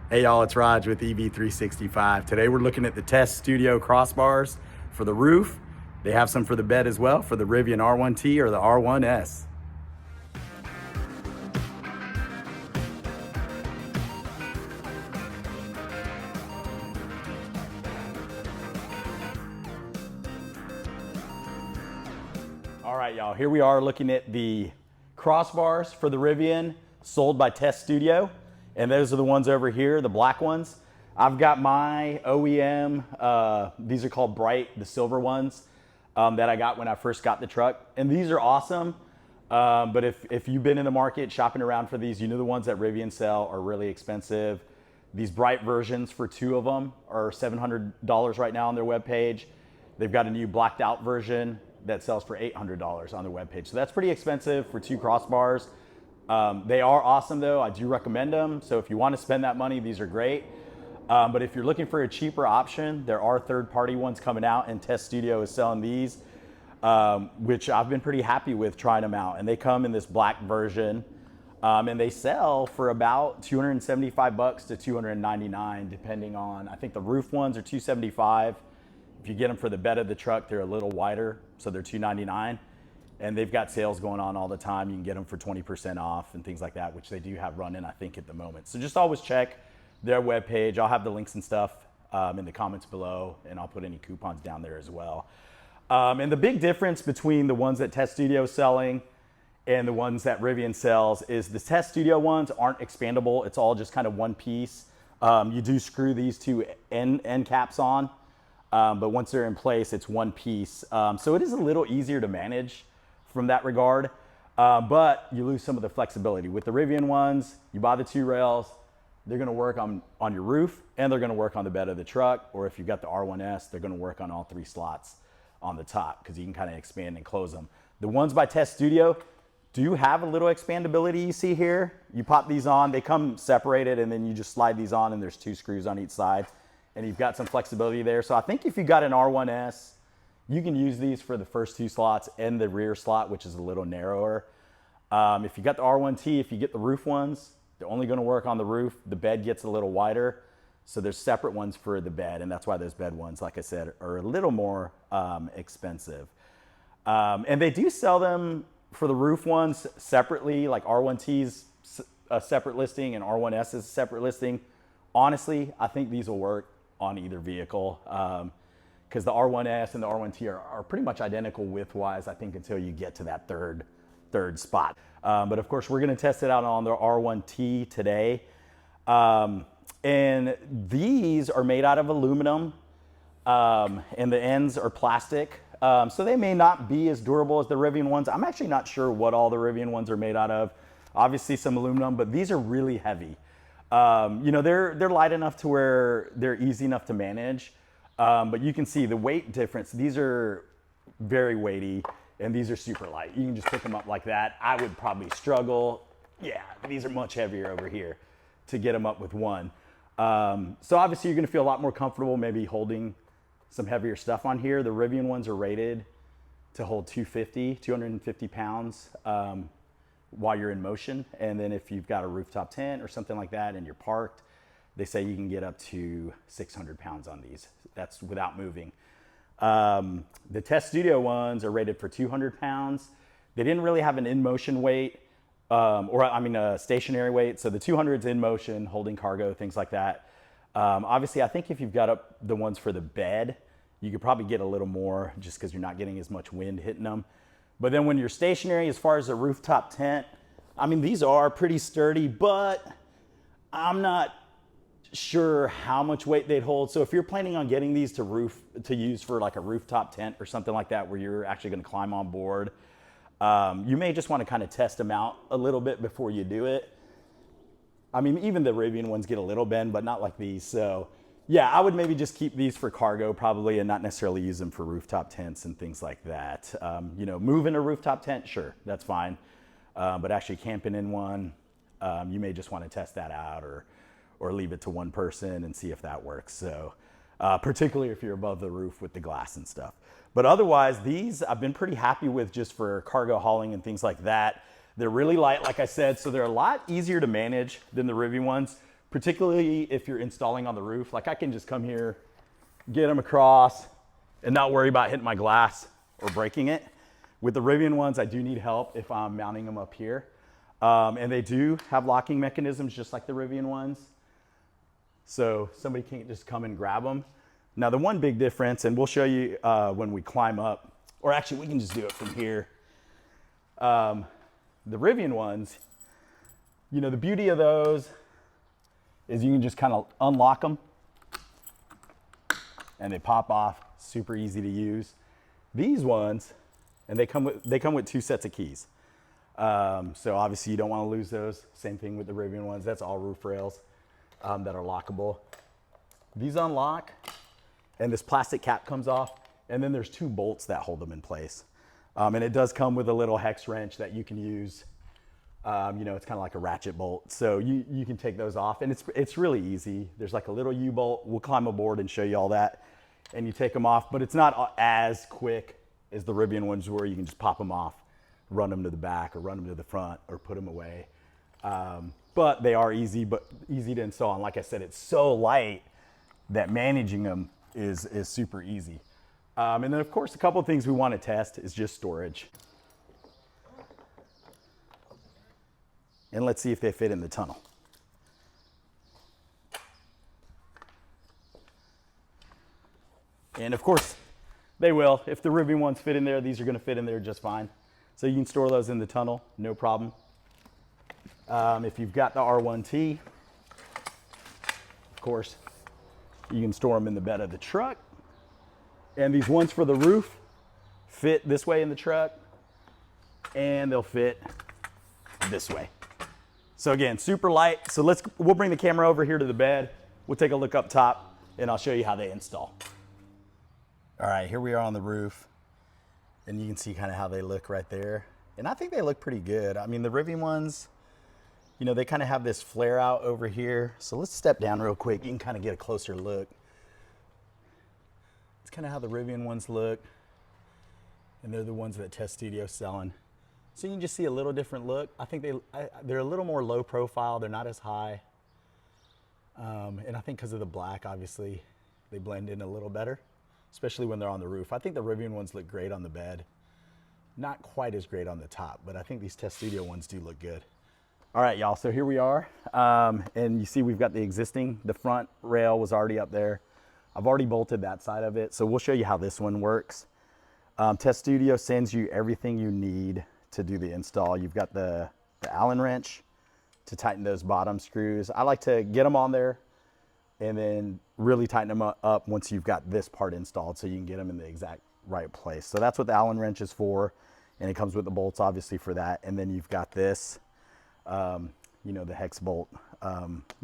Hey y'all, it's Raj with EV365. Today we're looking at the TESSTUDIO crossbars for the roof. They have some for the bed as well for the Rivian R1T or the R1S. All right, y'all, here we are looking at the crossbars for the Rivian sold by TESSTUDIO. And those are the ones over here, the black ones. I've got my OEM, these are called Bright, the silver ones that I got when I first got the truck. And these are awesome, but if you've been in the market shopping around for these, you know the ones that Rivian sell are really expensive. These Bright versions for two of them are $700 right now on their webpage. They've got a new blacked out version that sells for $800 on their webpage. So that's pretty expensive for two crossbars. They are awesome though, I do recommend them. So if you want to spend that money, these are great. But if you're looking for a cheaper option, there are third-party ones coming out, and TESSTUDIO is selling these, which I've been pretty happy with trying them out. And they come in this black version, and they sell for about $275 to $299, depending on, I think the roof ones are $275. If you get them for the bed of the truck, they're a little wider, so they're $299. And they've got sales going on all the time. You can get them for 20% off and things like that, which they do have running, I think, at the moment. So just always check their webpage. I'll have the links and stuff in the comments below, and I'll put any coupons down there as well. And the big difference between the ones that TESSTUDIO is selling and the ones that Rivian sells is the TESSTUDIO ones aren't expandable. It's all just kind of one piece. You do screw these two end caps on, but once they're in place, it's one piece. So it is a little easier to manage from that regard, but you lose some of the flexibility. With the Rivian ones, you buy the two rails, they're gonna work on your roof, and they're gonna work on the bed of the truck, or if you've got the R1S, they're gonna work on all three slots on the top, because you can kind of expand and close them. The ones by TESSTUDIO do have a little expandability you see here. You pop these on, they come separated, and then you just slide these on, and there's two screws on each side, and you've got some flexibility there. So I think if you got an R1S, you can use these for the first two slots and the rear slot, which is a little narrower. If you got the R1T, if you get the roof ones, they're only gonna work on the roof. The bed gets a little wider, so there's separate ones for the bed, and that's why those bed ones, like I said, are a little more expensive. And they do sell them for the roof ones separately, like R1T's a separate listing and R1S is a separate listing. Honestly, I think these will work on either vehicle. Because the R1S and the R1T are pretty much identical width-wise, I think, until you get to that third spot. But of course, we're gonna test it out on the R1T today. And these are made out of aluminum, and the ends are plastic. So they may not be as durable as the Rivian ones. I'm actually not sure what all the Rivian ones are made out of. Obviously some aluminum, but these are really heavy. You know, they're light enough to where they're easy enough to manage. But you can see the weight difference. These are very weighty, and these are super light. You can just pick them up like that. I would probably struggle. Yeah, these are much heavier over here to get them up with one. So obviously you're gonna feel a lot more comfortable maybe holding some heavier stuff on here. The Rivian ones are rated to hold 250 pounds while you're in motion. And then if you've got a rooftop tent or something like that and you're parked, they say you can get up to 600 pounds on these. That's without moving. The TESSTUDIO ones are rated for 200 pounds. They didn't really have an in-motion weight, a stationary weight. So the 200's in motion, holding cargo, things like that. Obviously, I think if you've got up the ones for the bed, you could probably get a little more just because you're not getting as much wind hitting them. But then when you're stationary, as far as a rooftop tent, I mean, these are pretty sturdy, but I'm not sure how much weight they'd hold. So if you're planning on getting these to use for like a rooftop tent or something like that, where you're actually going to climb on board, you may just want to kind of test them out a little bit before you do it. I mean, even the Rivian ones get a little bend, but not like these. So yeah, I would maybe just keep these for cargo probably, and not necessarily use them for rooftop tents and things like that. You know, moving a rooftop tent, sure, that's fine. But actually camping in one, you may just want to test that out, or leave it to one person and see if that works. So particularly if you're above the roof with the glass and stuff. But otherwise, these I've been pretty happy with just for cargo hauling and things like that. They're really light, like I said, so they're a lot easier to manage than the Rivian ones. particularly if you're installing on the roof. Like I can just come here, get them across, and not worry about hitting my glass or breaking it. With the Rivian ones, I do need help if I'm mounting them up here. And they do have locking mechanisms just like the Rivian ones. So somebody can't just come and grab them. Now the one big difference, and we'll show you when we climb up, or actually we can just do it from here. The Rivian ones, you know, the beauty of those is you can just kind of unlock them and they pop off, super easy to use. These ones, and they come with 2 sets of keys. So obviously you don't want to lose those. Same thing with the Rivian ones. That's all roof rails that are lockable. These unlock and this plastic cap comes off, and then there's 2 bolts that hold them in place. And it does come with a little hex wrench that you can use. You know, it's kind of like a ratchet bolt. So you can take those off, and it's really easy. There's like a little U-bolt. We'll climb aboard and show you all that. And you take them off, but it's not as quick as the Rivian ones where you can just pop them off, run them to the back or run them to the front or put them away. But they are easy to install. And like I said, it's so light that managing them is super easy. And then of course, a couple of things we want to test is just storage. And let's see if they fit in the tunnel. And of course, they will. If the Rivian ones fit in there, these are going to fit in there just fine. So you can store those in the tunnel, no problem. If you've got the R1T, of course, you can store them in the bed of the truck. And these ones for the roof fit this way in the truck, and they'll fit this way. So again, super light. So we'll bring the camera over here to the bed. We'll take a look up top, and I'll show you how they install. All right, here we are on the roof, and you can see kind of how they look right there. And I think they look pretty good. I mean, the Rivian ones, you know, they kind of have this flare out over here. So let's step down real quick. You can kind of get a closer look. It's kind of how the Rivian ones look. And they're the ones that TESSTUDIO's selling. So you can just see a little different look. I think they're a little more low profile. They're not as high. And I think because of the black, obviously, they blend in a little better, especially when they're on the roof. I think the Rivian ones look great on the bed. Not quite as great on the top, but I think these TESSTUDIO ones do look good. All right, y'all, so here we are. And you see we've got the front rail was already up there. I've already bolted that side of it, so we'll show you how this one works. TESSTUDIO sends you everything you need to do the install. You've got the Allen wrench to tighten those bottom screws. I like to get them on there and then really tighten them up once you've got this part installed so you can get them in the exact right place. So that's what the Allen wrench is for, and it comes with the bolts obviously for that. And then you've got this, you know, the hex bolt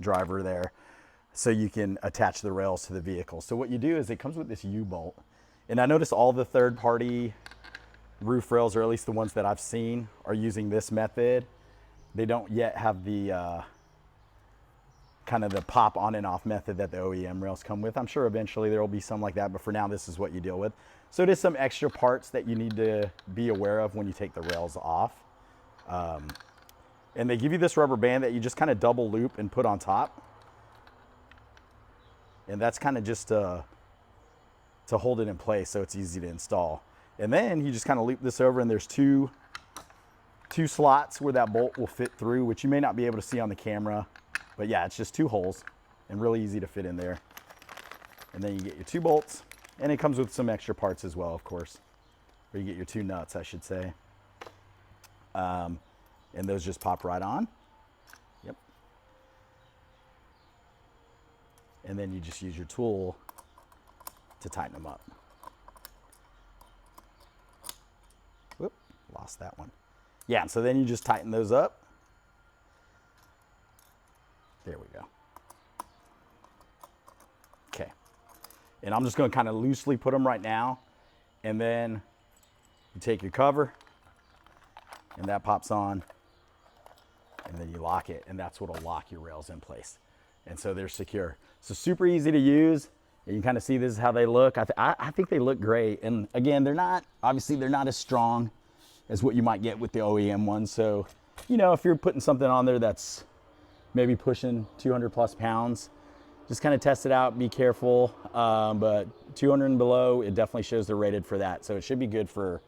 driver there, so you can attach the rails to the vehicle. So what you do is it comes with this U-bolt, and I notice all the third-party roof rails, or at least the ones that I've seen, are using this method. They don't yet have the kind of the pop on and off method that the OEM rails come with. I'm sure eventually there will be some like that, but for now this is what you deal with. So there's some extra parts that you need to be aware of when you take the rails off. And they give you this rubber band that you just kind of double loop and put on top. And that's kind of just to hold it in place so it's easy to install. And then you just kind of loop this over, and there's two slots where that bolt will fit through, which you may not be able to see on the camera. But yeah, it's just 2 holes and really easy to fit in there. And then you get your 2 bolts, and it comes with some extra parts as well, of course. Or you get your 2 nuts, I should say. And those just pop right on. Yep. And then you just use your tool to tighten them up. Whoop, lost that one. Yeah, so then you just tighten those up. There we go. Okay. And I'm just going to kind of loosely put them right now. And then you take your cover, and that pops on. And then you lock it, and that's what will lock your rails in place. And so they're secure. So super easy to use. And you kind of see this is how they look. I think they look great. And again, obviously they're not as strong as what you might get with the OEM ones. So, you know, if you're putting something on there that's maybe pushing 200 plus pounds. Just kind of test it out, be careful. But 200 and below, it definitely shows they're rated for that. So it should be good for,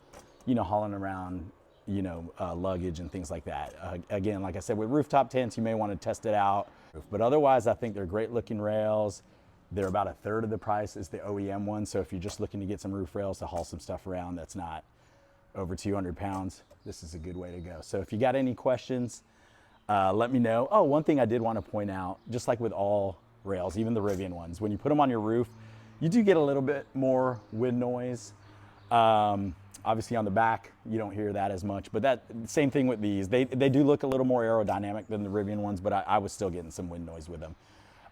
you know, hauling around, you know, luggage and things like that. Again, like I said, with rooftop tents, you may want to test it out. But otherwise, I think they're great looking rails. They're about a third of the price as the OEM ones. So if you're just looking to get some roof rails to haul some stuff around that's not over 200 pounds, this is a good way to go. So if you got any questions, let me know. Oh, one thing I did want to point out, just like with all rails, even the Rivian ones, when you put them on your roof, you do get a little bit more wind noise. Obviously on the back, you don't hear that as much, but that same thing with these. They do look a little more aerodynamic than the Rivian ones, but I was still getting some wind noise with them.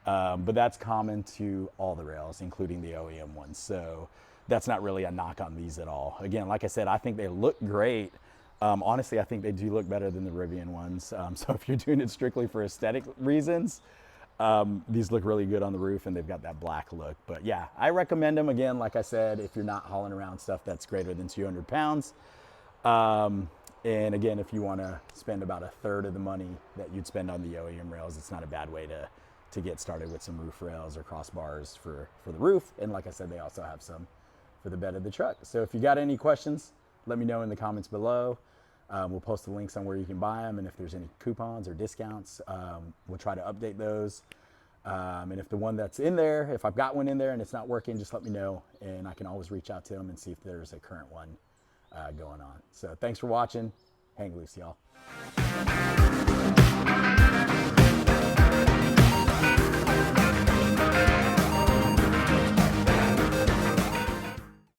But that's common to all the rails, including the OEM ones. So that's not really a knock on these at all. Again, like I said, I think they look great. Honestly, I think they do look better than the Rivian ones. So if you're doing it strictly for aesthetic reasons, these look really good on the roof, and they've got that black look. But yeah, I recommend them. Again, like I said, if you're not hauling around stuff that's greater than 200 pounds. And again, if you want to spend about a third of the money that you'd spend on the OEM rails, it's not a bad way to get started with some roof rails or crossbars for the roof. And like I said, they also have some for the bed of the truck. So if you got any questions, let me know in the comments below. We'll post the links on where you can buy them, and if there's any coupons or discounts, we'll try to update those. And if the one that's in there, if I've got one in there and it's not working, just let me know, and I can always reach out to them and see if there's a current one going on. So thanks for watching. Hang loose, y'all.